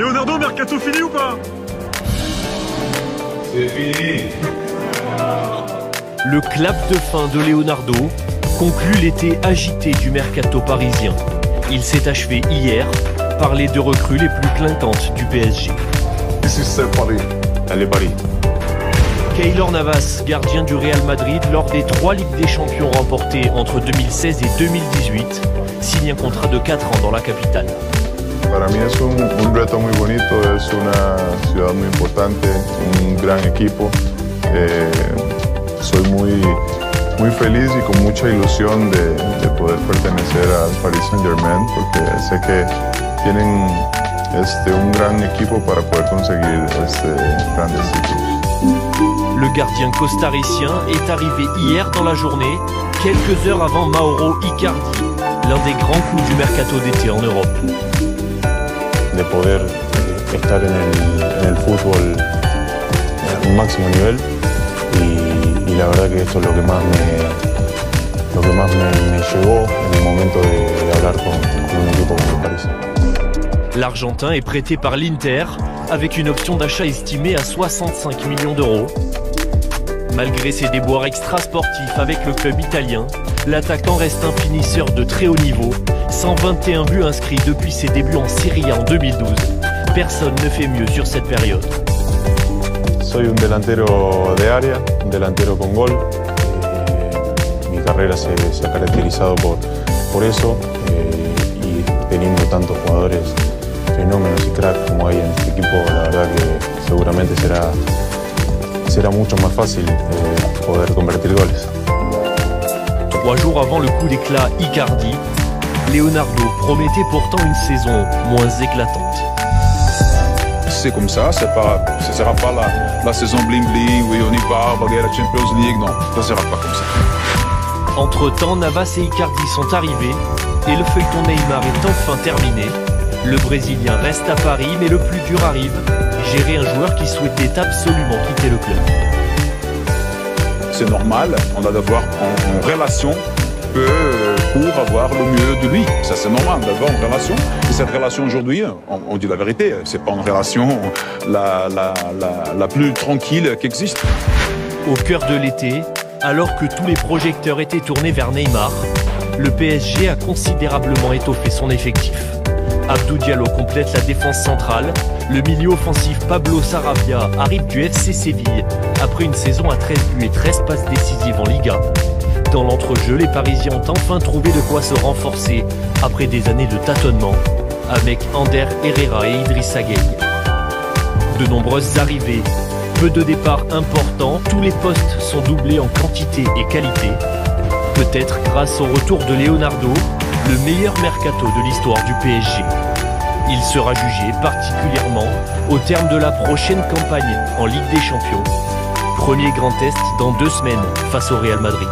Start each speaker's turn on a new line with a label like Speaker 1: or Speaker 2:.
Speaker 1: Leonardo, mercato fini ou pas?
Speaker 2: C'est fini.
Speaker 3: Le clap de fin de Leonardo conclut l'été agité du mercato parisien. Il s'est achevé hier par les deux recrues les plus clinquantes du PSG.
Speaker 2: Ici c'est Paris. Allez Paris.
Speaker 3: Keylor Navas, gardien du Real Madrid lors des 3 Ligues des Champions remportées entre 2016 et 2018, signe un contrat de 4 ans dans la capitale.
Speaker 4: Para mí es un reto muy bonito, es una ciudad muy importante, un gran equipo. Soy muy feliz y con mucha ilusión de poder pertenecer al Paris Saint-Germain porque sé que tienen un gran equipo para poder conseguir grandes títulos.
Speaker 3: Le gardien costaricien est arrivé hier dans la journée, quelques heures avant Mauro Icardi, l'un des grands coups du mercato d'été en Europe.
Speaker 5: De poder estar en el fútbol a un máximo nivel y la verdad que esto es lo que más me llegó en el momento de hablar con un equipo como el París.
Speaker 3: L'Argentin est prêté par l'Inter avec une option d'achat estimée à 65 millions d'euros. Malgré ses déboires extrasportifs avec le club italien, l'attaquant reste un finisseur de très haut niveau, 121 buts inscrits depuis ses débuts en Serie A en 2012. Personne ne fait mieux sur cette période.
Speaker 5: Soy un delantero de área, un delantero con gol. Mi carrera se ha caracterizado por eso y teniendo tantos jugadores fenómenos y cracks como hay en este equipo, la verdad que seguramente será mucho más fácil poder convertir goles.
Speaker 3: 3 jours avant le coup d'éclat Icardi, Leonardo promettait pourtant une saison moins éclatante.
Speaker 2: C'est comme ça, ce ne sera pas la saison bling-bling, oui on y va gagner la Champions League, non, ça ne sera pas comme ça.
Speaker 3: Entre-temps, Navas et Icardi sont arrivés et le feuilleton Neymar est enfin terminé. Le Brésilien reste à Paris, mais le plus dur arrive, gérer un joueur qui souhaitait absolument quitter le club.
Speaker 2: C'est normal, on va devoir en relation pour avoir le mieux de lui. Ça c'est normal d'avoir une relation. Et cette relation aujourd'hui, on dit la vérité, c'est pas une relation la plus tranquille qui existe.
Speaker 3: Au cœur de l'été, alors que tous les projecteurs étaient tournés vers Neymar, le PSG a considérablement étoffé son effectif. Abdou Diallo complète la défense centrale. Le milieu offensif Pablo Sarabia arrive du FC Séville après une saison à 13 buts et 13 passes décisives en Liga. Dans l'entrejeu, les Parisiens ont enfin trouvé de quoi se renforcer après des années de tâtonnement avec Ander Herrera et Idrissa Gueye. De nombreuses arrivées, peu de départs importants, tous les postes sont doublés en quantité et qualité. Peut-être grâce au retour de Leonardo, le meilleur mercato de l'histoire du PSG. Il sera jugé particulièrement au terme de la prochaine campagne en Ligue des Champions. Premier grand test dans 2 semaines face au Real Madrid.